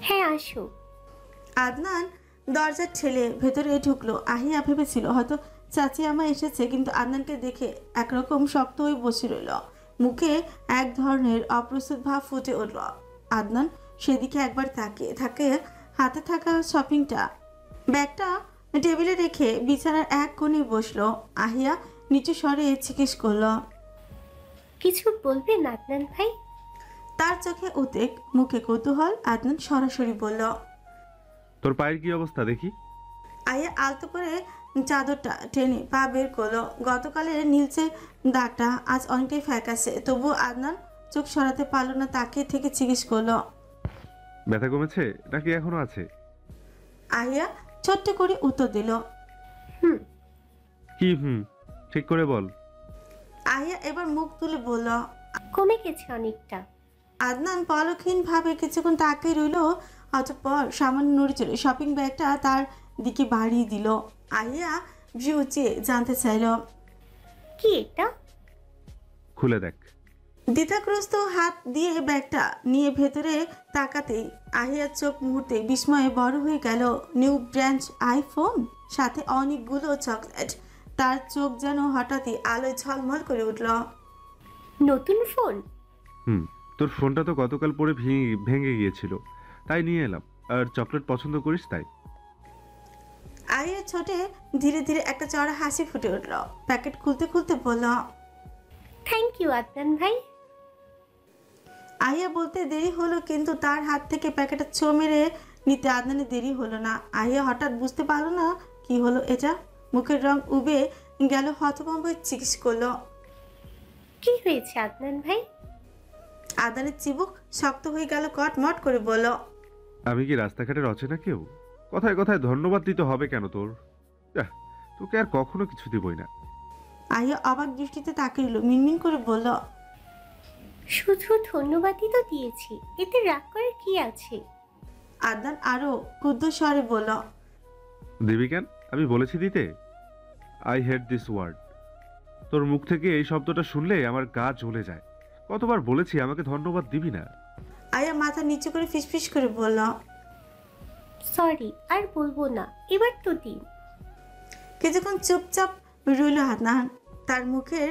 হ্যাঁ, আসো। আদনান দরজা ঠেলে ভেতরে ঢুকলো। আহিয়া ভেবেছিল হয়তো চাচি আমা এসেছে, কিন্তু আদনানকে দেখে একরকম শক্ত হয়ে বসে রইল। মুখে এক ধরনের অপ্রস্তুত ভাব ফুটে উঠল। আদনান সেদিকে একবার তাকিয়ে থাকে। হাতে থাকা শপিংটা ব্যাগটা টেবিলে রেখে বিছানার এক কোণে বসলো। আহিয়া নিচু স্বরে জিজ্ঞেস করলো, কিছু বলবেন আদনান ভাই? তার চোখে উদ্বেগ, মুখে কৌতূহল। আদনান সরাসরি বলল, তোর পায়ের কি অবস্থা দেখি? আয়া আলতো করে চাদরটা টেনে পা বের করলো। গতকালের নীলচে দাগটা আজ অনেকটাই ফ্যাকাশে, তবু আদনান চোখ সরাতে পারলো না। তাকিয়ে থেকে জিজ্ঞেস করলো, ব্যথা কমেছে নাকি এখনো আছে? আহিয়া ছোট্ট করে উত্তর দিল। হুম। কি ঠিক করে বল। আহিয়া এবার মুখ তুলে বলল। কমে গেছে অনেকটা। আদনান পলকহীন ভাবে কিছুক্ষণ তাকিয়ে রইল, অতঃপর সামান্য নড়ে চলে শপিং ব্যাগটা তার দিকে বাড়িয়ে দিল। আহিয়া ভ্রু চেয়ে জানতে চাইল, কি এটা? খুলে দেখ। দ্বিধাগ্রস্ত হাত দিয়ে ব্যাগটা নিয়ে ভেতরে তাকাতেই আহিয়ার চোখ মুহূর্তে বিস্ময়ে বড় হয়ে গেল। নিউ ব্র্যান্ড আইফোন, সাথে অনেকগুলো চকলেট। তার চোখ যেন হঠাৎই আলোয় ঝলমল করে উঠল। নতুন ফোন? তোর ফোনটা তো গতকাল পরে ভেঙে গিয়েছিল, তাই নিয়ে এলাম। আর চকলেট পছন্দ করিস তাই। আহিয়ার ছোটে ধীরে ধীরে একটা চড়া হাসি ফুটে উঠল। প্যাকেট খুলতে খুলতে বলল, থ্যাংক ইউ আদনান ভাই। আহিয়া বলতে দেরি হলো, কিন্তু তার হাত থেকে প্যাকেটটা ছো মেরে নিতে আদনানের দেরি হলো না। আহিয়া হঠাৎ বুঝতে পারলো না কি হলো এটা। মুখের রং উবে গেল, হতভম্ব হয়ে জিজ্ঞেস করলো, কি হয়েছে আদনান ভাই? আদনানের চিবুক শক্ত হয়ে গেল, কটমট করে বলল, আমি কি রাস্তাঘাটের অচেনা কেউ? কথায় কথায় ধন্যবাদ দিতে হবে কেন তোর? যাহ, তোকে আর কখনো কিছু দিবই না। আহিয়া অবাক দৃষ্টিতে তাকিয়ে রইল, মিনমিন করে বলল, শুধু ধন্যবাদই তো দিয়েছি, এতে রাগ করার কি আছে? আদনান আরো ক্ষুদ্র স্বরে বলল, দিবি কেন? আমি বলেছি দিতে? I hate this word. তোর মুখ থেকে এই শব্দটা শুনলে আমার গা জ্বলে যায়। কতবার বলেছি আমাকে ধন্যবাদ দিবি না? আহিয়া মাথা নিচু করে ফিসফিস করে বলল, সরি, আর বলবো না, এবার তো দিন। কিছুক্ষণ চুপচাপ রইল আদনান। তার মুখের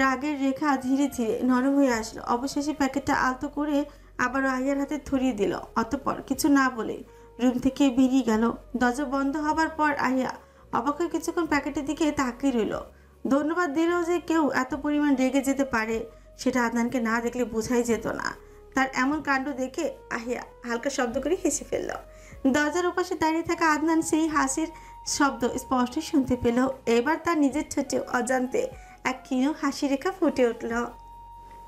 রাগের রেখা ধীরে ধীরে নরম হয়ে আসলো। অবশেষে প্যাকেটটা আলতো করে আবারও আহিয়ার হাতে ধরিয়ে দিল। অতঃপর কিছু না বলে রুম থেকে বেরিয়ে গেল। দরজা বন্ধ হবার পর আহিয়া অবাক হয়ে কিছুক্ষণ প্যাকেটের দিকে তাকিয়ে রইল। ধন্যবাদ দিলেও যে কেউ এত পরিমাণ রেগে যেতে পারে সেটা আদনানকে না দেখলে বোঝাই যেত না। তার এমন কাণ্ড দেখে আহিয়া হালকা শব্দ করে হেসে ফেলল। দরজার ওপাশে দাঁড়িয়ে থাকা আদনান সেই হাসির শব্দ স্পষ্ট শুনতে পেল। এবার তার নিজের ঠোঁটে অজান্তে এক ক্ষীণ হাসি রেখা ফুটে উঠল।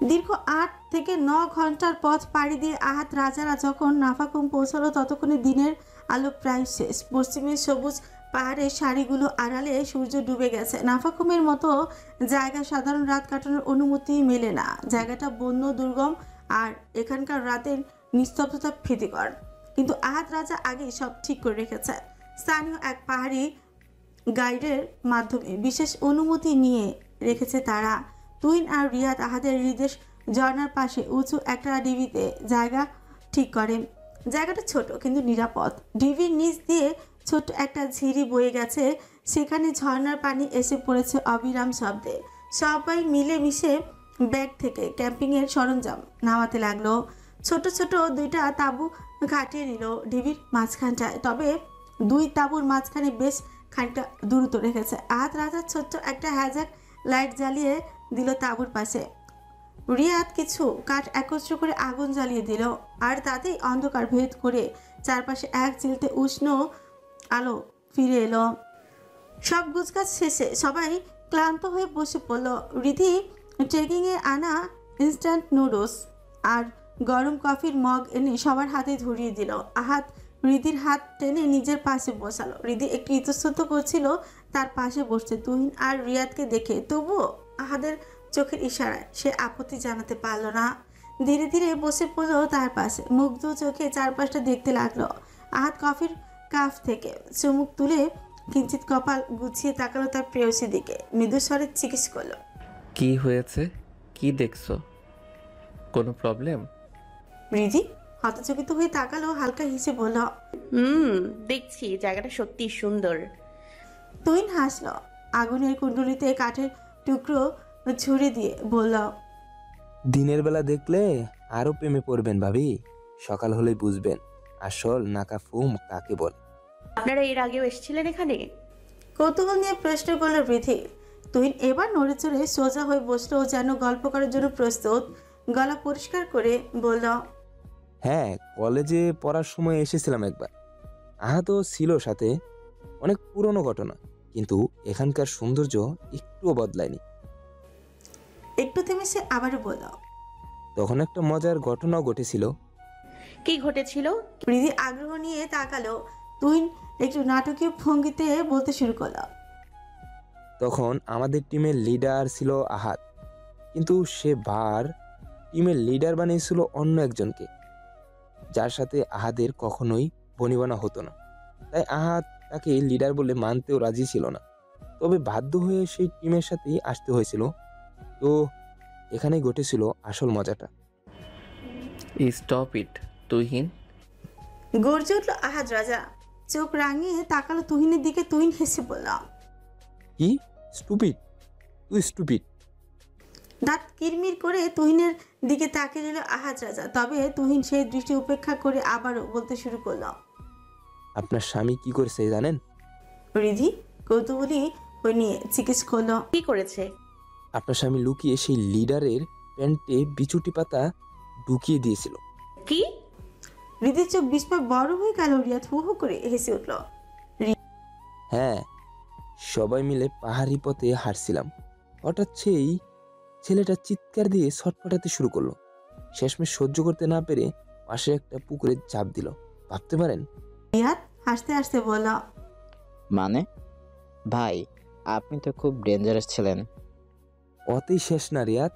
দীর্ঘ ৮ থেকে ৯ ঘন্টার পথ পাড়ি দিয়ে আহাত রাজারা যখন নাফাকুম পৌঁছালো, ততক্ষণে দিনের আলো প্রায় শেষ। পশ্চিমের সবুজ পাহাড়ের সারিগুলো আড়ালে সূর্য ডুবে গেছে। নাফাকুমের মতো জায়গা সাধারণ রাত কাটানোর অনুমতি মেলে না। জায়গাটা বন্য, দুর্গম, আর এখানকার রাতের নিস্তব্ধতা ভীতিকর। কিন্তু আহাত রাজা আগেই সব ঠিক করে রেখেছে। স্থানীয় এক পাহাড়ি গাইডের মাধ্যমে বিশেষ অনুমতি নিয়ে রেখেছে তারা। তুহিন আর রিয়াদ আহাদের হৃদয় ঝর্ণার পাশে উঁচু একটা ডিবিতে জায়গা ঠিক করে। জায়গাটা ছোট কিন্তু নিরাপদ। ডিবির নিচ দিয়ে ছোট্ট একটা ঝিরি বয়ে গেছে, সেখানে ঝর্ণার পানি এসে পড়েছে অবিরাম শব্দে। সবাই মিলে মিশে ব্যাগ থেকে ক্যাম্পিংয়ের সরঞ্জাম নামাতে লাগলো। ছোট ছোট দুইটা তাঁবু খাটিয়ে নিল ঢিবির মাঝখানটায়, তবে দুই তাঁবুর মাঝখানে বেশ খানিকটা দূরত্ব রেখেছে। আহাত রাজার ছোট্ট একটা হ্যাজাক লাইট জ্বালিয়ে দিল তাঁবুর পাশে। রিয়াদ কিছু কাঠ একত্র করে আগুন জ্বালিয়ে দিল, আর তাতেই অন্ধকার ভেদ করে চারপাশে এক চিলতে উষ্ণ আলো ফিরে এলো। সব গুজগাছ শেষে সবাই ক্লান্ত হয়ে বসে পড়ল। রিধি ট্রেকিংয়ে আনা ইনস্ট্যান্ট নুডলস আর গরম কফির মগ এনে সবার হাতে ধরিয়ে দিল। আহাত রিধির হাত টেনে নিজের পাশে বসালো। রিধি একটু ইতস্তত করছিল তার পাশে বসতে তুহিন আর রিয়াদকে দেখে, তবুও আহাদের চোখের ইশারায় সে আপত্তি জানাতে পারল না। ধীরে ধীরে বসে পড়ল তার পাশে, মুগ্ধ চোখে চারপাশটা দেখতে লাগলো। আহাত কফির কাপ থেকে চুমুক তুলে কিঞ্চিত কপাল গুছিয়ে তাকালো তার প্রেয়সী দিকে। মৃদু স্বরে জিজ্ঞেস করলো, কি হয়েছে? কি দেখছো? কোনো প্রবলেম? রিধি হতচকিত হয়ে তাকালো, হালকা হেসে বলল। দেখছি জায়গাটা সত্যি সুন্দর। তুহিন হাসলো, আগুনের কুণ্ডলিতে কাঠের টুকরো ছুঁড়ে দিয়ে বলল। দিনের বেলা দেখলে আরো প্রেমে পড়বেন ভাবি, সকাল হলেই বুঝবেন আসল নাকাফুম কাকে বলে। আপনারা এর আগেও এসেছিলেন এখানে? কৌতূহল নিয়ে প্রশ্ন করল বৃথি। তুহিন এবার নড়ে চড়ে সোজা হয়ে বসলো, যেন গল্প করার জন্য প্রস্তুত। গলা পরিষ্কার করে বলল। হ্যাঁ, কলেজে পড়ার সময় এসেছিলাম একবার। আহাতও ছিল সাথে। অনেক পুরনো ঘটনা, কিন্তু এখানকার সৌন্দর্য একটুও বদলায়নি। একটু থেমে সে আবারও বলল। তখন একটা মজার ঘটনাও ঘটেছিল। কি ঘটেছিল? বৃদ্ধি আগ্রহ নিয়ে তাকালো। তুহিন একটু নাটকীয় ভঙ্গিতে বলতে শুরু করলো। তখন আমাদের টিমের লিডার ছিল আহাত, কিন্তু সে টিমের লিডার বানিয়েছিল অন্য একজনকে, যার সাথে আহাদের কখনোই বনিবনা হতো না। তাই আহাত তাকে লিডার বলে মানতেও রাজি ছিল না, তবে বাধ্য হয়ে সেই টিমের সাথেই আসতে হয়েছিল। তো এখানেই ঘটেছিল আসল মজাটা। Stop it Tuhin. গর্জে উঠল আহাদ রাজা। চোখ রাঙিয়ে তাকালো তুহিনের দিকে। তুহিন হেসে বলল। কি স্টুপিড? তুই স্টুপিড। দাঁত কিরমির করে তুহিনের দিকে তাকিয়ে রইল আহাদ রাজা। তবে তুহিন সেই দৃষ্টি উপেক্ষা করে আবারও বলতে শুরু করল। আপনার স্বামী কি করেছে জানেন? রিধি কৌতূহলী হয়ে নিয়ে জিজ্ঞেস করলো। কি করেছে? আপনার স্বামী লুকিয়ে সেই লিডারের প্যান্টে বিচুটি পাতা ঢুকিয়ে দিয়েছিল। কি? রিধির চোখ বিস্ময় বড় হয়ে গেল। রিয়াদ হু হু করে হেসে উঠল। হ্যাঁ, সবাই মিলে পাহাড়ি পথে হাঁটছিলাম, হঠাৎ সেই ছেলেটা চিৎকার দিয়ে ছটফটাতে শুরু করলো। শেষমেশ সহ্য করতে না পেরে পাশে একটা পুকুরে ঝাঁপ দিল। ভাবতে পারেন? রিয়াদ হাসতে হাসতে বলল। মানে ভাই, আপনি তো খুব ডেঞ্জারাস ছিলেন। অতই শেষ না রিয়াদ।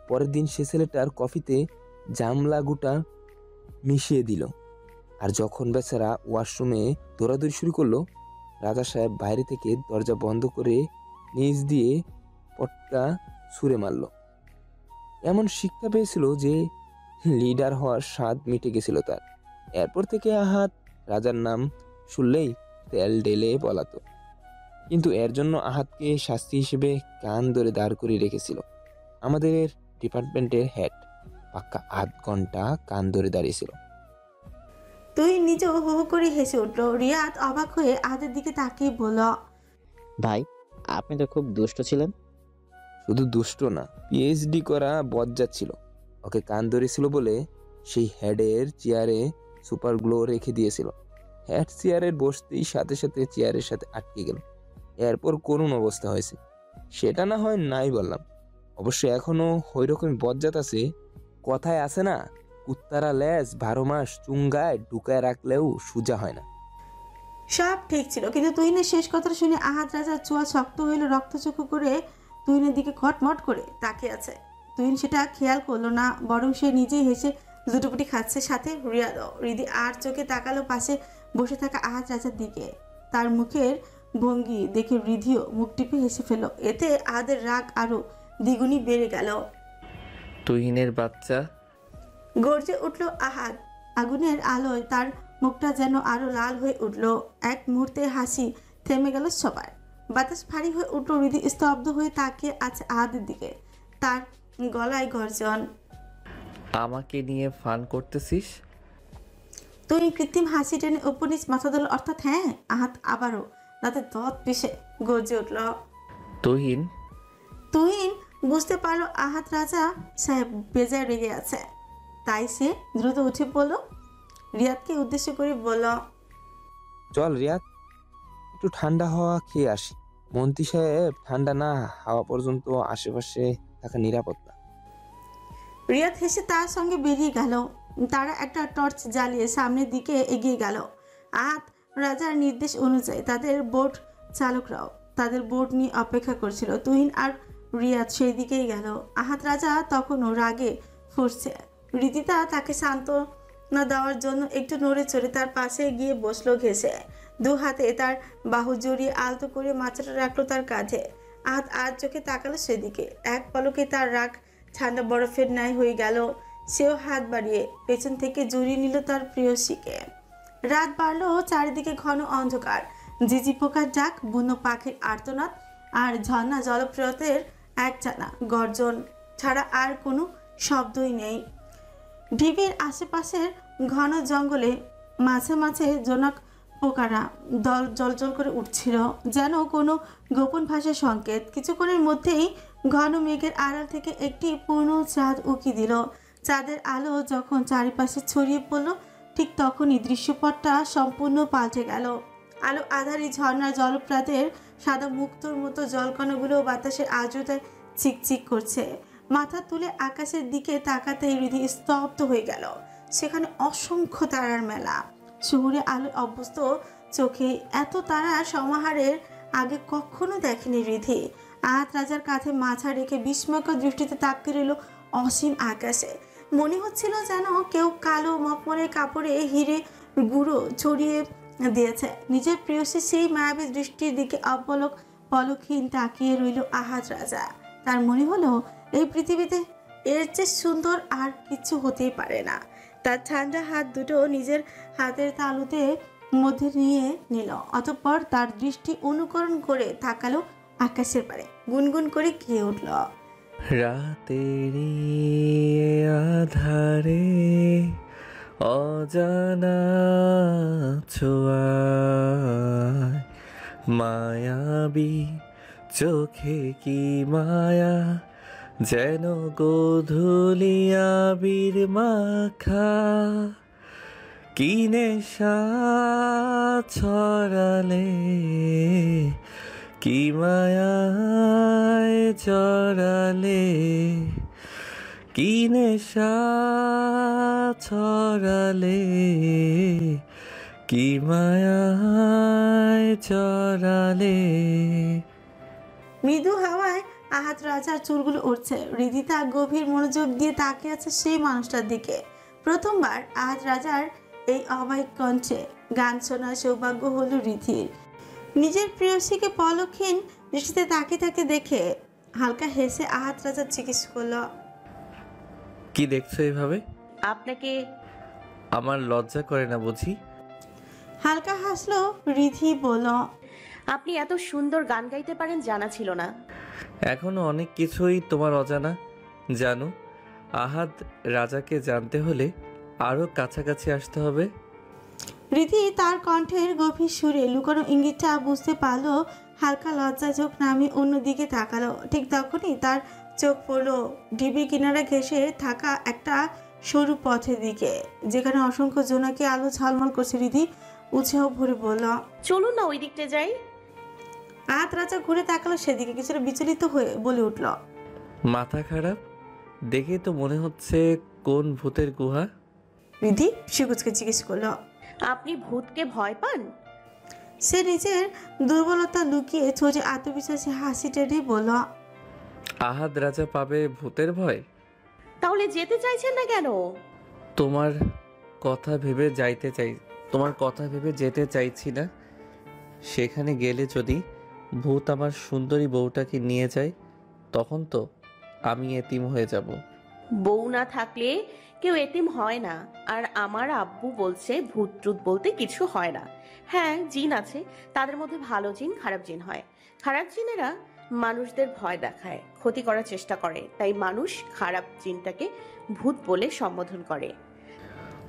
পরের দিন সে ছেলেটার কফিতে জামলা গুটা মিশিয়ে দিল, আর যখন বেচারা ওয়াশরুমে দৌড়াদৌড়ি শুরু করলো, রাজা সাহেব বাইরে থেকে দরজা বন্ধ করে নিচ দিয়ে পটকা ছুঁড়ে মারল। এমন শিক্ষা পেয়েছিল যে লিডার হওয়ার স্বাদ মিটে গেছিল তার। এরপর থেকে আহাত রাজার নাম শুনলেই তেল ঢেলে বলাতো। কিন্তু এর জন্য আহাতকে শাস্তি হিসেবে কান ধরে দাঁড় করিয়ে রেখেছিল আমাদের ডিপার্টমেন্টের হেড। পাক্কা আধ ঘন্টা কান ধরে দাঁড়িয়েছিল। তুই নিজেও হু হু করে হেসে উঠল। রিয়াদ অবাক হয়ে আহাদের দিকে তাকিয়ে বলল। ভাই, আপনি তো খুব দুষ্ট ছিলেন। শুধু দুষ্ট না, পিএইচডি করা বজ্জাত ছিল। ওকে কান ধরেছিল বলে সেই হেডের চেয়ারে সুপার গ্লো রেখে দিয়েছিল। হেড চেয়ারে বসতেই সাথে সাথে চেয়ারের সাথে আটকে গেল। এরপর করুণ অবস্থা হয়েছে। সেটা না হয় নাই বললাম, অবশ্য এখনো ওই রকম বজ্জাত আছে। কথায় আছে না, কুত্তারা লেজ 12 মাস চুঙ্গায় ঢুকায় রাখলেও সোজা হয় না। সব ঠিক ছিল, কিন্তু তুহিনের শেষ কথাটা শুনে আহাদ রাজার চোয়া শক্ত হইল। রক্তচক্ষু করে তুহিনের দিকে খটমট করে তাকিয়ে আছে। তুহিন সেটা খেয়াল করলো না, বরং সে নিজেই হেসে দুটোপুটি খাচ্ছে, সাথে রিয়াদও। রিদি আর চোখে তাকালো পাশে বসে থাকা আহাদ রাজার দিকে। তার মুখের ভঙ্গি দেখে রিধিও মুখ টিপে হেসে ফেল। এতে আহাদের রাগ আরো দ্বিগুণী বেড়ে গেল। তুহিনের বাচ্চা। গর্জে উঠল আহাদ। আগুনের আলোয় তার মুখটা যেন আরো লাল হয়ে উঠল। এক মুহূর্তে হাসি থেমে গেল সবার। বাতাস ভারী হয়ে উঠল। রিধি স্তব্ধ হয়ে তাকিয়ে আছে আহাদের দিকে। তার গলায় গর্জন। আমাকে নিয়ে ফান করতেছিস? তুই কৃত্রিম হাসি টেনে উপনিচ মাথা দিল। অর্থাৎ হ্যাঁ। আহাদ আবারও রাতে দত পিষে গর্জে উঠল। তুহিন। তুহিন বুঝতে পারলো আহাদ রাজা সাহেব বেজায় রেগে আছে। তাই সে দ্রুত উঠে পড়ল। রিয়াদকে উদ্দেশ্য করে বলল। চল রিয়াদ, একটু ঠান্ডা হাওয়া খেয়ে আসি। মন্ত্রী সাহেব ঠান্ডা না হাওয়া পর্যন্ত আশেপাশে থাকা নিরাপদ না। রিয়াদ হেসে তার সঙ্গে বেরিয়ে গেল। তারা একটা টর্চ জ্বালিয়ে সামনের দিকে এগিয়ে গেল। আহাদ রাজার নির্দেশ অনুযায়ী তাদের বোট চালকরাও তাদের বোট নিয়ে অপেক্ষা করছিল। তুহিন আর রিয়াদ সেই দিকেই গেল। আহাদ রাজা তখনও রাগে ফুঁসছে। রীতিতা তাকে সান্ত্বনা দেওয়ার জন্য একটু নড়ে চড়ে তার পাশে গিয়ে বসলো ঘেঁষে। দু হাতে তার বাহু জড়িয়ে আলতো করে মাথাটা রাখলো তার কাঁধে। আহাদ আর চোখে তাকালো সেদিকে। এক পলকে তার রাগ ঠান্ডা বরফের ন্যায় হয়ে গেল। সেও হাত বাড়িয়ে পেছন থেকে জড়িয়ে নিল তার প্রেয়সীকে। রাত বাড়লো, চারিদিকে ঘন অন্ধকার। ঝিঝি পোকার ডাক, বুনো পাখির আর্তনাদ আর ঝর্ণা জলপ্রপাতের একটানা গর্জন ছাড়া আর কোনো শব্দই নেই। ঢিবির আশেপাশের ঘন জঙ্গলে মাঝে মাঝে জোনাক পোকারা দল জলজল করে উঠছিল, যেন কোনো গোপন ভাষার সংকেত। কিছুক্ষণের মধ্যেই ঘন মেঘের আড়াল থেকে একটি পূর্ণ চাঁদ উকি দিল। চাঁদের আলো যখন চারিপাশে ছড়িয়ে পড়ল, ঠিক তখনই দৃশ্যপটটা সম্পূর্ণ পাল্টে গেল। আলো আধারি ঝর্ণার জলপ্রাতের সাদা মুক্তোর মতো জলকণাগুলো বাতাসের আর্দ্রতায় চিকচিক করছে। মাথা তুলে আকাশের দিকে তাকাতেই হৃদি স্তব্ধ হয়ে গেল। সেখানে অসংখ্য তারার মেলা। শহুরে আলোয় অভ্যস্ত চোখে এত তারার সমাহারের আগে কখনো দেখেনি হৃদি। আহাত রাজার কাঁধে মাথা রেখে বিস্ময়কর দৃষ্টিতে তাকিয়ে রইল অসীম আকাশে। মনে হচ্ছিল যেন কেউ কালো মখমলের কাপড়ে হিরে গুঁড়ো ছড়িয়ে দিয়েছে। নিজের প্রেয়সী সেই মায়াবী দৃষ্টির দিকে অপলক পলকহীন তাকিয়ে রইল আহাত রাজা। তার মনে হলো এই পৃথিবীতে এর চেয়ে সুন্দর আর কিছু হতেই পারে না। তার ঠান্ডা হাত দুটো নিজের হাতের তালুতে মধ্যে নিয়ে নিল, অতঃপর তার দৃষ্টি অনুকরণ করে তাকালো আকাশের পারে। গুনগুন করে গিয়ে উঠল, রাতেরি আধারে অজানা ছোঁয়ায় মায়াবী চোখে কি মায়া, যেন গোধূলি আবির মাখা, কি নেশা ছড়ালে, কি মায়ায় জড়ালে, কি নেশা ছড়ালে, কি মায়ায় জড়ালে। মৃদু হাওয়ায় আহাত রাজার চুলগুলো উঠছে। হৃদি তা গভীর মনোযোগ দিয়ে তাকিয়ে আছে সেই মানুষটার দিকে। প্রথমবার আহাত রাজার এই অবাক কণ্ঠে গান শোনার সৌভাগ্য হলো হৃদির। নিজের প্রেয়সীকে পলকহীন দৃষ্টিতে তাকিয়ে তাকে দেখে হালকা হেসে আহাত রাজা জিজ্ঞেস করলো, কি দেখছো এভাবে? আপনাকে আমার লজ্জা করে না বুঝি? হালকা হাসলো হৃদি, বলল, আপনি এত সুন্দর গান গাইতে পারেন জানা ছিল না। এখনো অনেক কিছুই তোমার অজানা জানো। আহাদ রাজাকে জানতে হলে আরো কাছাকাছি আসতে হবে। হৃদি তার কণ্ঠের গভীর সুরে লুকানো ইঙ্গিতটা বুঝতে পারলো। হালকা লজ্জা চোখ নামিয়ে অন্যদিকে তাকালো। ঠিক তখনই তার চোখ পড়লো ঢিবি কিনারা ঘেঁষে থাকা একটা সরু পথের দিকে, যেখানে অসংখ্য জোনাকি আলো ঝলমল করছে। হৃদি উৎসাহ ভরে বলল, চলুন না ওই দিকটা যাই। আহাত রাজা ঘুরে তাকালো সেদিকে, কিছুটা বিচলিত হয়ে বলে উঠল, মাথা খারাপ দেখে তো মনে হচ্ছে কোন ভূতের গুহা। হৃদি শিকুচকে জিজ্ঞেস করলো, আপনি ভূতকে ভয় পান? সে নিজের দুর্বলতা লুকিয়ে ছোটে আত্মবিশ্বাসী হাসি টেনে বলল, আহাদ রাজা পাবে ভূতের ভয়? তাহলে যেতে চাইছেন না কেন? তোমার কথা ভেবে যেতে চাইছি না। সেখানে গেলে যদি ভূত আমার সুন্দরী বউটাকে নিয়ে যায়, তখন তো আমি এতিম হয়ে যাব। বউ না থাকলে কেউ এতিম হয় না। আর আমার আব্বু বলছে ভূত ট্রুত বলতে কিছু হয় না। হ্যাঁ, জিন আছে, তাদের মধ্যে ভালো জিন খারাপ জিন হয়। খারাপ জিনেরা মানুষদের ভয় দেখায়, ক্ষতি করার চেষ্টা করে, তাই মানুষ খারাপ জিনটাকে ভূত বলে সম্বোধন করে।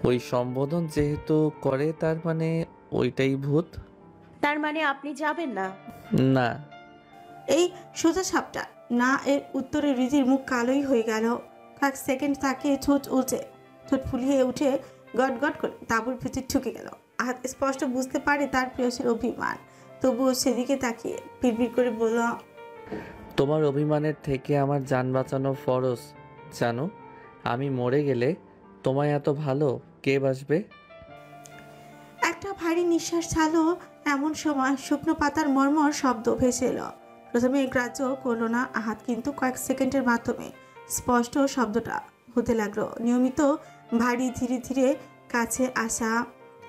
ওই সম্বোধন যেহেতু করে, তার মানে ওইটাই ভূত? তার মানে আপনি যাবেন না? না। এই সোজা সাপটা না এর উত্তরে হৃদির মুখ কালোই হয়ে গেল। কয়েক সেকেন্ড তাকে ঠোঁট ফুলিয়ে উঠে গট গট করে তাঁবুর ভিতরে ঢুকে গেল। হাত স্পষ্ট বুঝতে পারে তার প্রেয়সীর অভিমান, তবুও সেদিকে তাকিয়ে পিড়পিড় করে বলল, তোমার অভিমানের থেকে আমার জান বাঁচানো ফরজ জানো। আমি মরে গেলে তোমায় এত ভালো কে বাসবে? একটা ভারী নিঃশ্বাস ছাড়লো। এমন সময় শুকনো পাতার মর্মর শব্দ ভেসে এলো। প্রথমে গ্রাহ্য করলো না আহাত, কিন্তু কয়েক সেকেন্ডের মাধ্যমে স্পষ্ট শব্দটা হতে লাগলো। নিয়মিত ভারী ধীরে ধীরে কাছে আসা।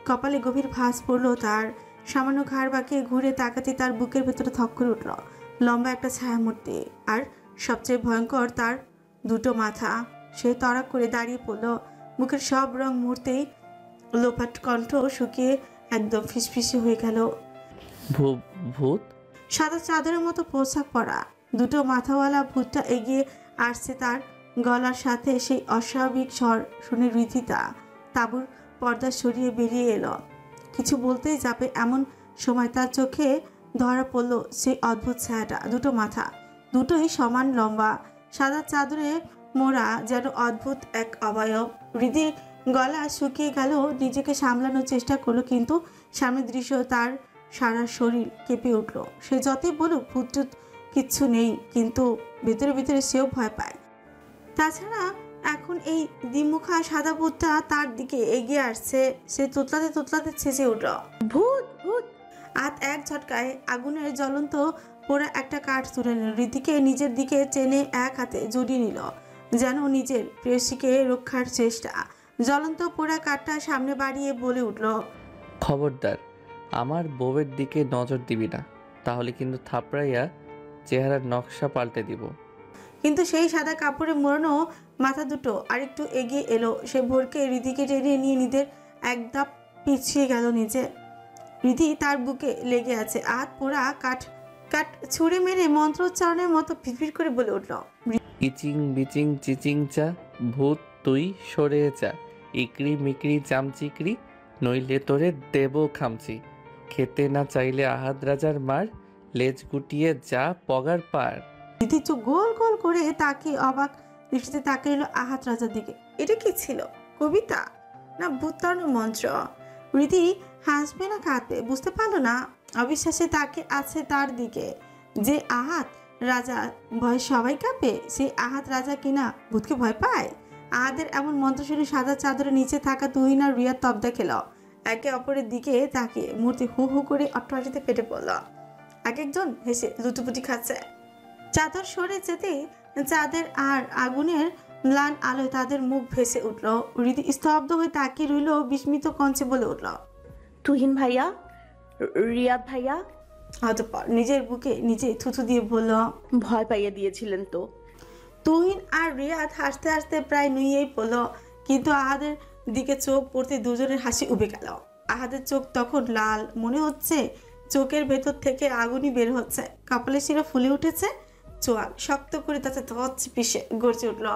কপালে গভীর ভাঁজ পড়লো তার। সামান্য ঘাড় বাঁকিয়ে ঘুরে তাকাতে তার বুকের ভেতরে থক করে উঠল লম্বা একটা ছায়ামূর্তি। আর সবচেয়ে ভয়ঙ্কর, তার দুটো মাথা, সে তড়া করে দাঁড়িয়ে পড়ল। মুখের সব রং মুহূর্তেই লোপাট, কণ্ঠ শুকিয়ে একদম ফিসফিসে হয়ে গেল। ভূত? সাদা চাদরের মতো পোশাক পরা দুটো মাথাওয়ালা ভূতটা এগিয়ে আসছে তার গলার সাথে। সেই অস্বাভাবিক স্বর শুনে রিধিতা তাঁবুর পর্দা সরিয়ে বেরিয়ে এলো। কিছু বলতেই যাবে এমন সময় তার চোখে ধরা পড়ল সেই অদ্ভুত ছায়াটা। দুটো মাথা, দুটোই সমান লম্বা, সাদা চাদরে মোড়া, যেন অদ্ভুত এক অবয়ব। হৃদির গলা শুকিয়ে গেল, নিজেকে সামলানোর চেষ্টা করলো, কিন্তু সামনের দৃশ্য তার সারা শরীর কেঁপে উঠল। সে যতই বলুক ভূত কিচ্ছু নেই, কিন্তু ভেতরে ভেতরে সেও ভয় পায়। তাছাড়া এখন এই দ্বিমুখা সাদা ভূতটা তার দিকে এগিয়ে আসছে। সে তোতলাতে তোতলাতে ছেঁচে উঠল, ভূত ভূত! হাত এক ঝটকায় আগুনের জ্বলন্ত পোড়া একটা কাঠ তুলে নিল। হৃদিকে নিজের দিকে টেনে এক হাতে জড়িয়ে নিল, যেন নিজের প্রেয়সীকে রক্ষার চেষ্টা। জ্বলন্ত পোড়া কাঠটা সামনে বাড়িয়ে বলে উঠল, খবরদার আমার বউয়ের দিকে নজর দিবি না, তাহলে কিন্তু থাপড়াইয়া চেহারার নকশা পাল্টে দিব। কিন্তু সেই সাদা কাপড়ে মোড়ানো মাথা দুটো আরেকটু এগিয়ে এলো। সে ভোরকে হৃদিকে টেনে নিয়ে নিজের এক ধাপ পিছিয়ে গেল নিচে। হৃদি তার বুকে লেগে আছে। হাত পোড়া কাঠ কাঠ ছুঁড়ে মেরে মন্ত্রোচ্চারণের মতো ফিরফির করে বলে উঠল, ইচিং বিচিং চিচিং চা, ভূত তুই সরে যা, ইকড়ি মিকড়ি চামচিকড়ি, নইলে তোরে দেব খামচি, খেতে না চাইলে আহাদ রাজার মার, লেজ গুটিয়ে যা পগার পার। হৃদি চোখ গোল গোল করে তাকে অবাক দৃষ্টিতে তাকিয়ে এলো আহাত রাজার দিকে। এটা কি ছিল? কবিতা না ভূত তাড়ানোর মন্ত্র? হৃদি হাসবে না কাঁদবে বুঝতে পারলো না। অবিশ্বাসে তাকে আছে তার দিকে। যে আহাত রাজা ভয় সবাই কাঁপে, সেই আহাত রাজা কিনা ভূতকে ভয় পায়? আহাদের এমন মন্ত্র শুনে সাদা চাদরের নিচে থাকা তুহিন আর রিয়া তবদা খেল। একে অপরের দিকে তাকিয়ে মূর্তি হু হু করে অট্টহাসিতে ফেটে পড়ল। এক একজন হেসে লুটুপুটি খাচ্ছে। চাদর সরে যেতে চাঁদের আর আগুনের ম্লান আলোয় তাদের মুখ ভেসে উঠল। হৃদি স্তব্ধ হয়ে তাকিয়ে রইল, বিস্মিত কঞ্চে বলে উঠল, তুহিন ভাইয়া, রিয়াদ ভাইয়া। অতঃপর নিজের বুকে নিজে থুথু দিয়ে বলল, ভয় পাইয়ে দিয়েছিলেন তো। তুহিন আর রিয়াদ হাসতে হাসতে প্রায় নুইয়েই পড়ল, কিন্তু আহাদের দিকে চোখ পড়তে দুজনের হাসি উবে গেল। আহাদের চোখ তখন লাল, মনে হচ্ছে চোখের ভেতর থেকে আগুনই বের হচ্ছে। কপালে শিরা ফুলে উঠেছে, চোয়াল শক্ত করে তাতে ধচ পিষে গড়ছে উঠল।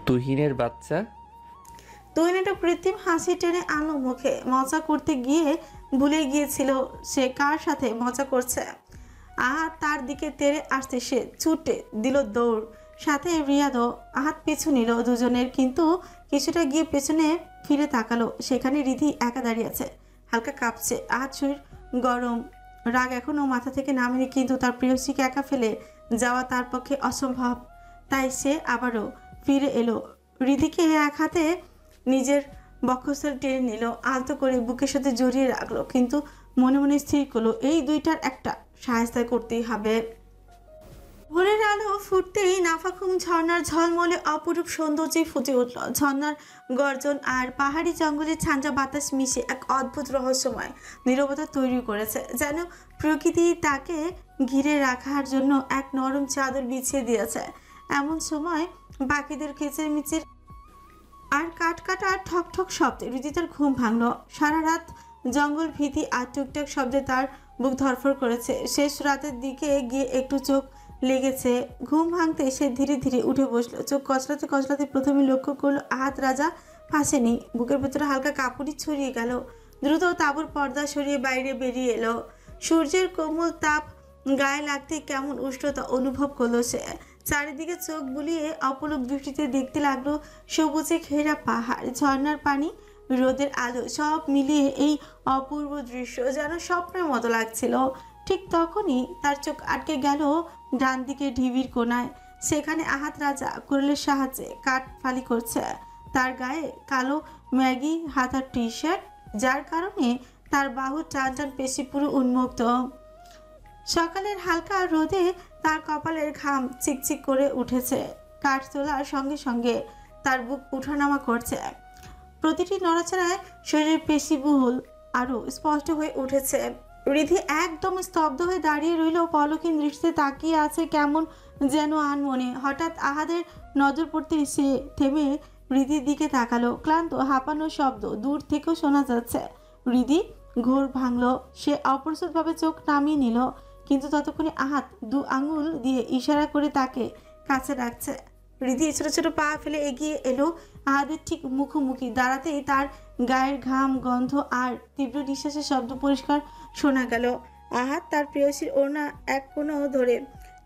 তুহিনের বাচ্চা। তুহিন একটা কৃত্রিম হাসি টেনে আনলো মুখে। মজা করতে গিয়ে ভুলে গিয়েছিল সে কার সাথে মজা করছে। আহাত তার দিকে তেড়ে আসতে সে ছুটে দিল দৌড়, সাথে রিয়াদও। আহাত পিছু নিল দুজনের, কিন্তু কিছুটা গিয়ে পেছনে ফিরে তাকালো। সেখানে রিধি একা দাঁড়িয়ে আছে, হালকা কাঁপছে। আহাত শরীর গরম, রাগ এখনো মাথা থেকে নামেনি, কিন্তু তার প্রেয়সীকে একা ফেলে যাওয়া তার পক্ষে অসম্ভব। তাই সে আবারও ফিরে এলো। রিধিকে এক হাতে নিজের বক্ষস্থল টেনে নিল, আলতো করে বুকের সাথে জড়িয়ে রাখলো, কিন্তু মনে মনে স্থির করলো এই দুইটার একটা সাহায্য করতেই হবে। ভোরের আলো ফুটতেই নাফাখুম ঝর্ণার ঝলমলে অপরূপ সৌন্দর্যে ফুটে উঠল। ঝর্ণার গর্জন আর পাহাড়ি জঙ্গলের ঠান্ডা বাতাস মিশে এক অদ্ভুত রহস্যময় নীরবতা তৈরি করেছে, যেন প্রকৃতি তাকে ঘিরে রাখার জন্য এক নরম চাদর বিছিয়ে দিয়েছে। এমন সময় পাখিদের কিচিরমিচির আর কাঠ কাটা ঠক ঠক শব্দে হৃদিতার ঘুম ভাঙলো। সারা রাত জঙ্গল ভীতি আর টুকটাক শব্দে তার বুক ধরফর করেছে। শেষ রাতের দিকে গিয়ে একটু চোখ লেগেছে। ঘুম ভাঙতে সে ধীরে ধীরে উঠে বসলো। চোখ কচলাতে কচলাতে প্রথমে লক্ষ্য করলো আহাত রাজা ফাঁসেনি। বুকের ভেতরে হালকা কাপড়ি ছড়িয়ে গেল। দ্রুত তাঁবুর পর্দা সরিয়ে বাইরে বেরিয়ে এলো। সূর্যের কোমল তাপ গায়ে লাগতে কেমন উষ্ণতা অনুভব করলো সে। চারিদিকে চোখ বুলিয়ে অপলক দৃষ্টিতে দেখতে লাগলো সবুজে ঘেরা পাহাড়, ঝর্ণার পানি, রোদের আলো, সব মিলিয়ে এই অপূর্ব দৃশ্য যেন স্বপ্নের মতো লাগছিল। ঠিক তখনই তার চোখ আটকে গেল ডান দিকে ঢিবির কোনায়। সেখানে আহাত রাজা কোরেলের সাহায্যে কাঠ ফালি করছে। তার গায়ে কালো ম্যাগি হাতার টি শার্ট, যার কারণে তার বাহু টান টান পেশি পুরো উন্মুক্ত। সকালের হালকা রোদে তার কপালের ঘাম চিকচিক করে উঠেছে। কাঠ তোলার সঙ্গে সঙ্গে তার বুক উঠানামা করছে। প্রতিটি নড়াচড়ায় শরীরের পেশিবহুল আরো স্পষ্ট হয়ে উঠেছে। রিধি একদম স্তব্ধ হয়ে দাঁড়িয়ে রইল, পলকহীন দৃষ্টিতে তাকিয়ে আছে কেমন যেন আনমনে। হঠাৎ আহাদের নজর পড়তে সে থেমে হৃদির দিকে তাকালো। ক্লান্ত হাঁপানো শব্দ দূর থেকেও শোনা যাচ্ছে। হৃদি ঘোর ভাঙলো। সে অপ্রস্তুতভাবে চোখ নামিয়ে নিল, কিন্তু ততক্ষণে আহাত 2 আঙুল দিয়ে ইশারা করে তাকে কাছে রাখছে। হৃদি ছোট ছোট পা ফেলে এগিয়ে এলো আহাদের ঠিক মুখোমুখি। দাঁড়াতেই তার গায়ের ঘাম, গন্ধ আর তীব্র নিঃশ্বাসের শব্দ পরিষ্কার শোনা গেল। আহাত তার প্রেয়সীর ওড়না এক কোণে ধরে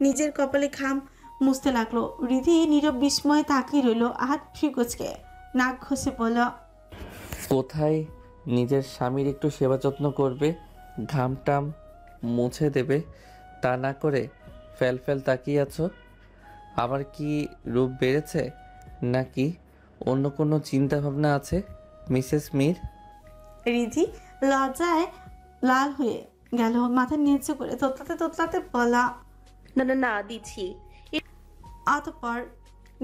নিজের কপালে ঘাম মুছতে লাগলো। হৃদি নীরব বিস্ময়ে তাকিয়ে রইল। আহাত ফ্রিকুচকে নাক ঘষে বলল, কোথায় নিজের স্বামীর একটু সেবা যত্ন করবে, ঘামটাম মুছে দেবে, তা না করে ফেল ফেল তাকিয়ে আছো। আবার কি রূপ বেড়েছে, নাকি অন্য কোনো চিন্তা ভাবনা আছে মিসেস মীর? হৃদি লজ্জায় লাল হয়ে গেল। মাথা নিচু করে তোতলাতে তোতলাতে বলা, না না না, দিচ্ছি। অতঃপর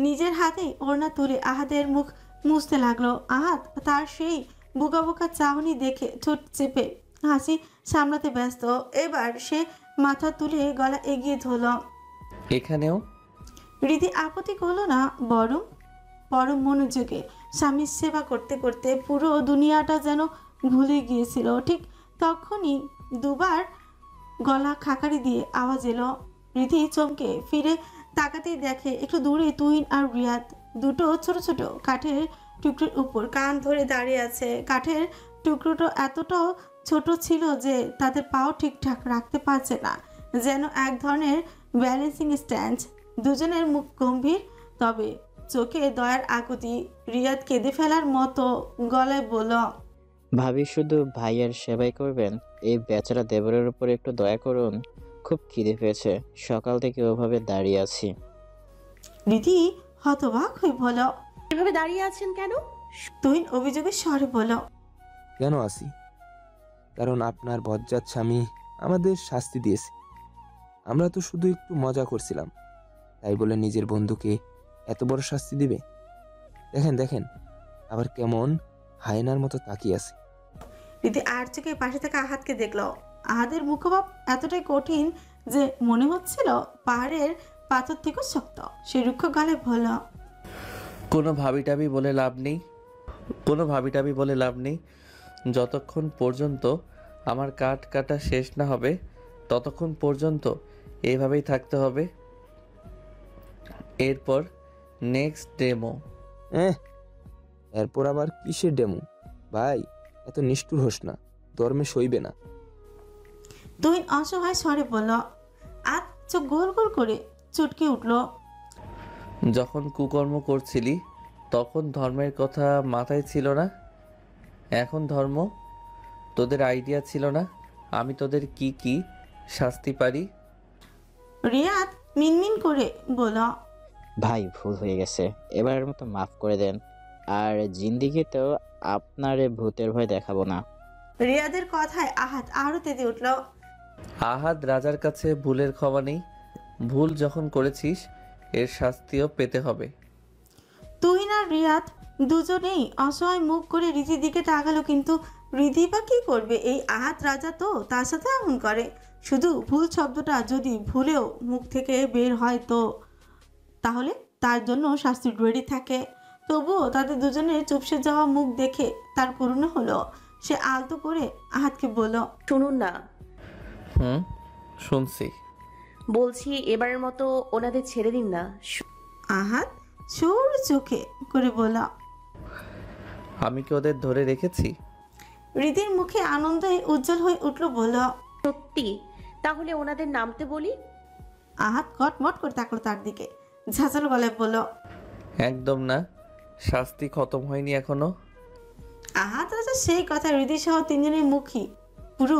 নিজের হাতেই ওড়না তুলে আহাদের মুখ মুছতে লাগলো। আহাত তার সেই বোকা বোকা চাহনি দেখে ঠোঁট চেপে হাসি সামলাতে ব্যস্ত। এবার সে মাথা তুলে গলা এগিয়ে ধরল। এখানেও? হৃদি আপত্তি করলো না, বরং পরম মনোযোগে স্বামীর সেবা করতে করতে পুরো দুনিয়াটা যেন ভুলে গিয়েছিল। ঠিক তখনই 2বার গলা খাকারি দিয়ে আওয়াজ এলো। হৃদি চমকে ফিরে তাকাতেই দেখে একটু দূরে তুহিন আর রিয়াদ দুটো ছোট ছোট কাঠের টুকরোর উপর কান ধরে দাঁড়িয়ে আছে। কাঠের টুকরোটা এতটাও ছোট ছিল যে তাদের পাও ঠিকঠাক রাখতে পারছে না, যেন এক ধরনের ব্যালেন্সিং স্ট্যান্ড। দুজনের মুখ গম্ভীর, তবে চোখে দয়ার আকুতি। রিয়াদ কেঁদে ফেলার মতো গলায় বলল, ভাবি শুধু ভাইয়ের সেবাই করবেন? এই বেচারা দেবরের উপর একটু দয়া করুন, খুব খিদে পেয়েছে, সকাল থেকে ওভাবে দাঁড়িয়ে আছি। রীতি হতবাক হয়ে বলল, এভাবে দাঁড়িয়ে আছেন কেন? তুহিন অভিযোগের স্বরে বলল, কেন আসি? কারণ আপনার বজ্জাত স্বামী আমাদের শাস্তি দিয়েছে। আমরা তো শুধু একটু মজা করছিলাম, তাই বলে নিজের বন্ধুকে এত বড় শাস্তি দিবে? দেখেন দেখেন, আবার কেমন হায়নার মতো তাকিয়ে আছে। রীতি আর চোখে পাশে থাকা আহাদকে দেখল। আহাদের মুখভাব এতটাই কঠিন যে মনে হচ্ছিল পাহাড়ের পাথর থেকেও শক্ত। সে রুক্ষ গালে বলল, কোনো ভাবিটাবি বলে লাভ নেই, কোনো ভাবিটাবি বলে লাভ নেই। যতক্ষণ পর্যন্ত আমার কাট কাটা শেষ না হবে ততক্ষণ পর্যন্ত এইভাবেই থাকতে হবে। এরপর নেক্সট ডেমো। এরপর আবার কিসের ডেমো? ভাই, এত নিষ্ঠুর হোস না, ধর্মে সইবে না। তুহিন অসহায় স্বরে বলল। আজ চোখ গোল গোল করে চটকে উঠল। যখন কুকর্ম করছিলি তখন ধর্মের কথা মাথায় ছিল না, এখন ধর্ম? তোদের আইডিয়া ছিল না আমি তোদের কি কি শাস্তি পারি? রিয়াদ মিনমিন করে বলল, ভাই ভুল হয়ে গেছে, এবারের মতো মাফ করে দেন, আর জিন্দিগিতেও আপনারে ভূতের ভয় দেখাবো না। রিয়াদের কথায় আহাদ আরো তেতে উঠল। আহাদ রাজার কাছে ভুলের ক্ষমা নেই, ভুল যখন করেছিস এর শাস্তিও পেতে হবে। তুহিন আর রিয়াদ দুজনেই অসহায় মুখ করে রীতির দিকে তাকালো, কিন্তু রীতি বা কি করবে? এই আহাদ রাজা তো তার সাথে এমন করে। শুধু ভুল শব্দটা যদি ভুলেও মুখ থেকে বের হয় তো তাহলে তার জন্য শাস্তি রেডি থাকে। তবুও তাদের দুজনের চুপসে যাওয়া মুখ দেখে তার করুণা হলো। সে আলতো করে আহাদকে বলল, শুনুন না, শুনছি। বলছি এবারের মতো ওনাদের ছেড়ে দিন না। আহাদ সরু চোখে করে বলল। আমি কি ওদের ধরে রেখেছি? রীতির মুখে আনন্দে উজ্জ্বল হয়ে উঠল, বলল, সত্যি? তাহলে ওনাদের নামতে বলি। আহাদ কটমট করে তাকলো তার দিকে, ঝাঁঝালো গলায় বলল, একদম না, শাস্তি খতম হয়নি এখনো। আহাদ রাজা সেই কথা রীতি সহ তিনজনের মুখই পুরো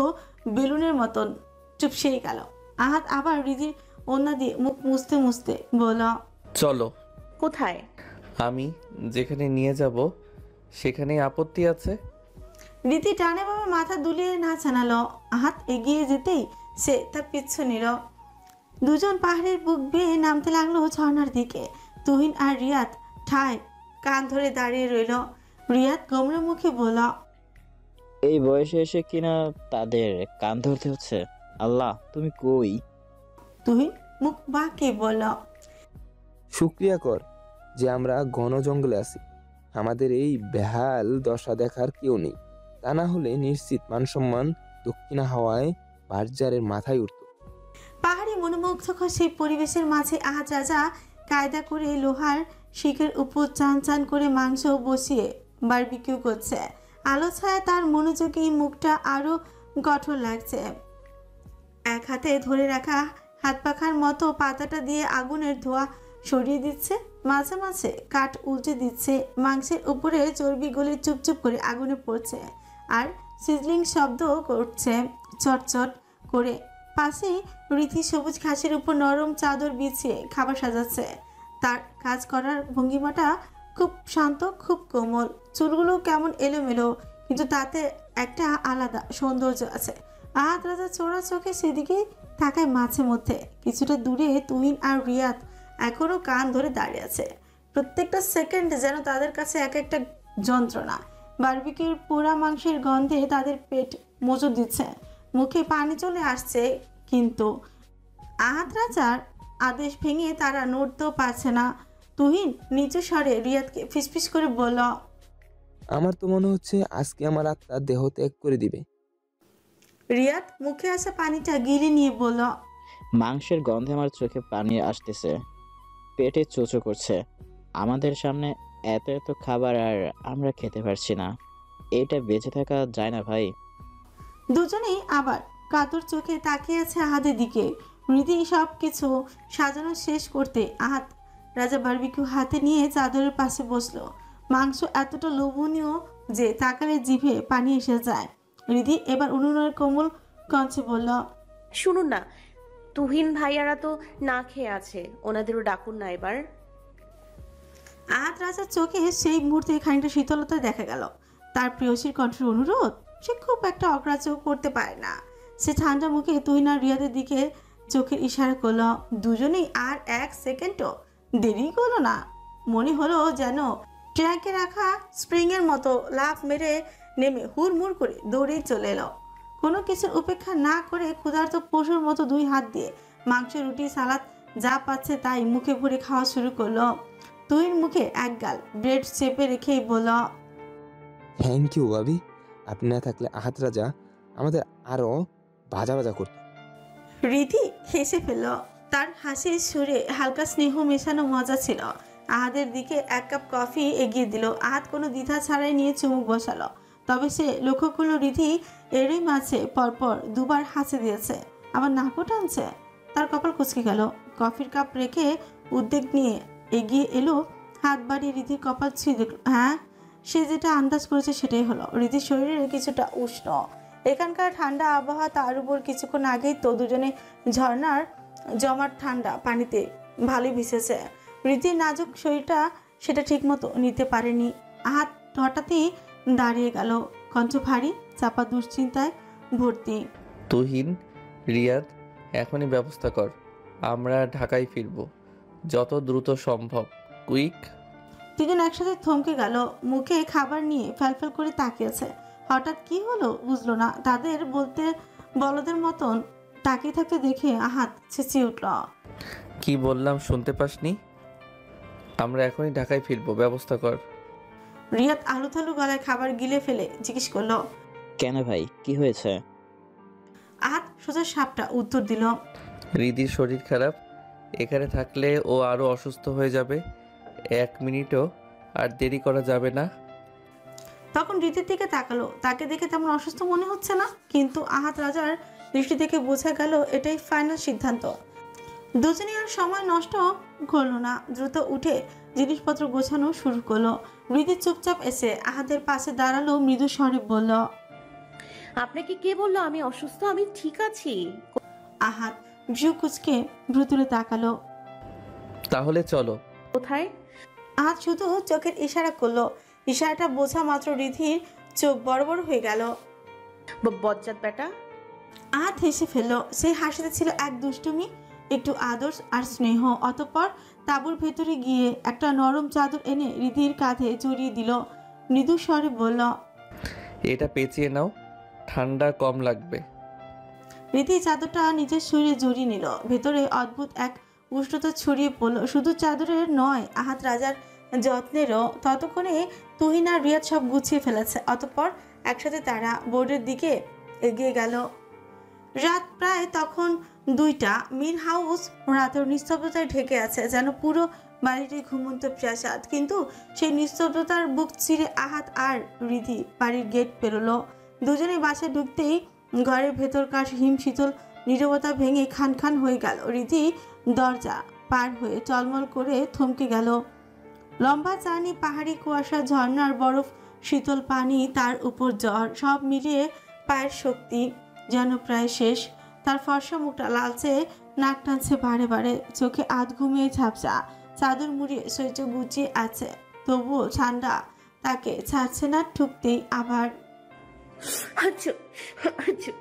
বেলুনের মতন চুপসেই গেল। আহাদ আবার রীতির ওড়না দিয়ে মুখ মুছতে মুছতে বলল, চলো। কোথায়? আমি যেখানে নিয়ে যাব সেখানেই আপত্তি আছে? রীতি টানে ভাবে মাথা দুলিয়ে না জানালো। আহাদ এগিয়ে যেতেই সে তার পিছু নিল। দুজন পাহাড়ের বুক বেয়ে নামতে লাগলো ঝর্ণার দিকে। তুহিন আর রিয়াদ ঠায় কান ধরে দাঁড়িয়ে রইল। রিয়াদ গোমরা মুখে বলল, এই বয়সে এসে কিনা তাদের কান ধরতে হচ্ছে, আল্লাহ তুমি কই? তুহিন মুখ বাঁকিয়ে বলল, শুক্রিয়া কর, যে আমরা ঘন জঙ্গলে আছি। আমাদের এই বেহাল দশা দেখার কেউ নেই। তা না হলে নিশ্চিত মানসম্মান দক্ষিণা হাওয়ায় বার্জারের মাথায় উঠত। পাহাড়ি মনোমুগ্ধকর সেই পরিবেশের মাঝে আহাদ রাজা কায়দা করে লোহার শিকের উপর চান চান করে মাংস বসিয়ে বারবিকিউ করছে। আলো ছায়া তার মনোযোগী মুখটা আরো কঠোর লাগছে। এক হাতে ধরে রাখা হাত পাখার মতো পাতাটা দিয়ে আগুনের ধোঁয়া সরিয়ে দিচ্ছে, মাঝে মাঝে কাঠ উল্টে দিচ্ছে। মাংসের উপরে চর্বি গলে চুপচুপ করে আগুনে পড়ছে আর সিজলিং শব্দ করছে চটচট করে। পাশেই রীতি সবুজ ঘাসের উপর নরম চাদর বিছিয়ে খাবার সাজাচ্ছে। তার কাজ করার ভঙ্গিমাটা খুব শান্ত, খুব কোমল। চুলগুলো কেমন এলোমেলো, কিন্তু তাতে একটা আলাদা সৌন্দর্য আছে। আহাদ রাজা চোরা চোখে সেদিকে তাকায় মাঝে মধ্যে। কিছুটা দূরে তুহিন আর রিয়াদ এখনো কান ধরে দাঁড়িয়ে আছে। প্রত্যেকটা সেকেন্ড যেন তাদের কাছে এক একটা যন্ত্রণা। বারবিকিউর পোড়া মাংসের গন্ধে তাদের পেট মোচড় দিচ্ছে, মুখে পানি চলে আসছে। কিন্তু আহাদ রাজার আদেশ ভেঙে তারা নড়তেও পারছে না। তুহিন নিচু স্বরে রিয়াদকে ফিসফিস করে বলল, আমার তো মনে হচ্ছে আজকে আমার আত্মা দেহ ত্যাগ করে দিবে। রিয়াদ মুখে আসা পানিটা গিলে নিয়ে বলল, মাংসের গন্ধে আমার চোখে পানি আসতেছে, পেটে চোচো করছে। আমাদের সামনে এত এত খাবার আর আমরা খেতে পারছি না। এটা বেঁচে থাকা যায় না ভাই। দুজনেই আবার কাতর চোখে তাকিয়ে আছে আহাদের দিকে। রীতি সব কিছু সাজানো শেষ করতে আহাদ রাজা বারবিকিউ হাতে নিয়ে চাদরের পাশে বসলো। মাংস এতটা লোভনীয় যে তাকালে জিভে পানি এসে যায়। রীতি এবার উনুনের কোমল কঞ্চে বলল, শুনুন না, তুহিন ভাইয়ারা তো না খেয়ে আছে, ওনাদেরও ডাকুন না এবার। আহাদ রাজার চোখে সেই মুহূর্তে খানিকটা শীতলতা দেখা গেল। তার প্রেয়সীর কণ্ঠের অনুরোধ সে খুব একটা অগ্রাহ্য করতে পারে না। সে ঠান্ডা মুখে তুহিন আর রিয়াদের দিকে চোখের ইশারা করলো। দুজনেই আর এক সেকেন্ডও দেরি করলো না। মনে হলো যেন ট্র্যাকে রাখা স্প্রিংয়ের মতো লাফ মেরে নেমে হুড়মুড় করে দৌড়েই চলে এলো। কোনো কিছুর উপেক্ষা না করে ক্ষুধার্ত পশুর মতো দুই হাত দিয়ে মাংস, রুটি, সালাদ যা পাচ্ছে তাই মুখে ভরে খাওয়া শুরু করলো। তুহিন মুখে এক গাল ব্রেড চেপে রেখেই বলল, থ্যাংক ইউ ভাবি, আপনি না থাকলে আহাদ রাজা আমাদের আরো ভাজা ভাজা করত। রীতি হেসে ফেলল। তার হাসির সুরে হালকা স্নেহ মেশানো মজা ছিল। আহাদের দিকে এক কাপ কফি এগিয়ে দিল। আহাদ কোনো দ্বিধা ছাড়াই নিয়ে চুমুক বসালো। তবে সে লক্ষ্য করলো রীতি এরই মাঝে পরপর দুবার হাসি দিয়েছে, আবার নাকও টানছে। তার কপাল কুঁচকে গেল। কফির কাপ রেখে উদ্বেগ নিয়ে এগিয়ে এলো, হাত বাড়িয়ে রীতির কপাল ছুঁয়ে দেখল। হ্যাঁ, সে যেটা আন্দাজ করেছে সেটাই হলো। রীতির শরীরে কিছুটা উষ্ণ। এখানকার ঠান্ডা আবহাওয়া, তার উপর কিছুক্ষণ আগেই তো দুজনে ঝর্ণার জমাট ঠান্ডা পানিতে ভালোই ভিজেছে। রীতির নাজুক শরীরটা সেটা ঠিকমতো নিতে পারেনি। হাত হঠাৎই দাঁড়িয়ে গেল, কণ্ঠ ভারী, চাপা দুশ্চিন্তায় ভর্তি। তুহিন, রিয়াদ, এখনই ব্যবস্থা কর, আমরা ঢাকায় ফিরব যত দ্রুত সম্ভব। কুইক। দুজন একসাথে থমকে গেল, মুখে খাবার নিয়ে ফ্যালফ্যাল করে তাকিয়েছে। হঠাৎ কি হলো বুঝলো না। তাদের বলতে বলদের মতন তাকিয়ে থাকতে দেখে আহাত চেঁচিয়ে উঠল, কি বললাম শুনতে পাসনি? আমরা এখনই ঢাকায় ফিরব, ব্যবস্থা কর। রিয়াদ আলুথালু গলায় খাবার গিলে ফেলে জিজ্ঞেস করলো, কেন ভাই, কি হয়েছে? আহাত সোজা সাপটা উত্তর দিল, রিদির শরীর খারাপ, এখানে থাকলে ও আরো অসুস্থ হয়ে যাবে। 1 মিনিটও আর দেরি করা যাবে না। তখন রীতির দিকে তাকালো। তাকে দেখে তেমন অসুস্থ মনে হচ্ছে না, কিন্তু আহাত রাজার দৃষ্টি থেকে বোঝা গেল এটাই ফাইনাল সিদ্ধান্ত। দুজনে আর সময় নষ্ট করলো না, দ্রুত উঠে জিনিসপত্র গোছানো শুরু করলো। রীতি চুপচাপ এসে আহাদের পাশে দাঁড়ালো, মৃদু স্বরে বলল, আপনাকে কে বললো আমি অসুস্থ? আমি ঠিক আছি। আহাত ভ্রু কুচকে ভ্রু তুলে তাকালো। তাহলে চলো। কোথায়? আহাত শুধু চোখের ইশারা করলো। ইশারাটা বোঝা মাত্র রীতির চোখ বড় বড় হয়ে গেল। বজ্জাত বেটা। আহাত হেসে ফেললো। সেই হাসিতে ছিল এক দুষ্টুমি, একটু আদর আর স্নেহ। অতঃপর তাঁবুর ভেতরে গিয়ে একটা নরম চাদর এনে রীতির কাঁধে জড়িয়ে দিল। মৃদু স্বরে বলল, এটা পেঁচিয়ে নাও, ঠান্ডা কম লাগবে। রীতি চাদরটা নিজের শরীরে জড়িয়ে নিল। ভেতরে অদ্ভুত এক উষ্ণতা ছড়িয়ে পড়ল। শুধু চাদরের নয়, আহাদ রাজার যত্নেরও। ততক্ষণে তুহিন আর রিয়াদ সব গুছিয়ে ফেলেছে। অতঃপর একসাথে তারা বোর্ডের দিকে এগিয়ে গেল। রাত প্রায় তখন 2টা। মীর হাউস রাতের নিস্তব্ধতায় ঢেকে আছে, যেন পুরো বাড়িটি ঘুমন্ত প্রাসাদ। কিন্তু সেই নিস্তব্ধতার বুক চিরে আহাদ আর রিধি বাড়ির গেট পেরোলো। দুজনে বাসায় ঢুকতেই ঘরের ভেতরকার হিমশীতল নীরবতা ভেঙে খান খান হয়ে গেল। রিধি দরজা পার হয়ে টলমল করে থমকে গেল। লম্বা চানি, পাহাড়ি কুয়াশা, ঝর্ণার বরফ, শীতল পানি, তার উপর জ্বর, সব মিলিয়ে পায়ের শক্তি যেন প্রায় শেষ। তার ফর্সা মুখটা লালচে, নাক টানছে বারে বারে, চোখে আধ ঘুমিয়ে ঝাপসা, চাদর মুড়িয়ে সোয়েটার গুছিয়ে আছে, তবুও ঠান্ডা তাকে ছাড়ছে না। ঠুকতেই আবার আচ্ছা আচ্ছা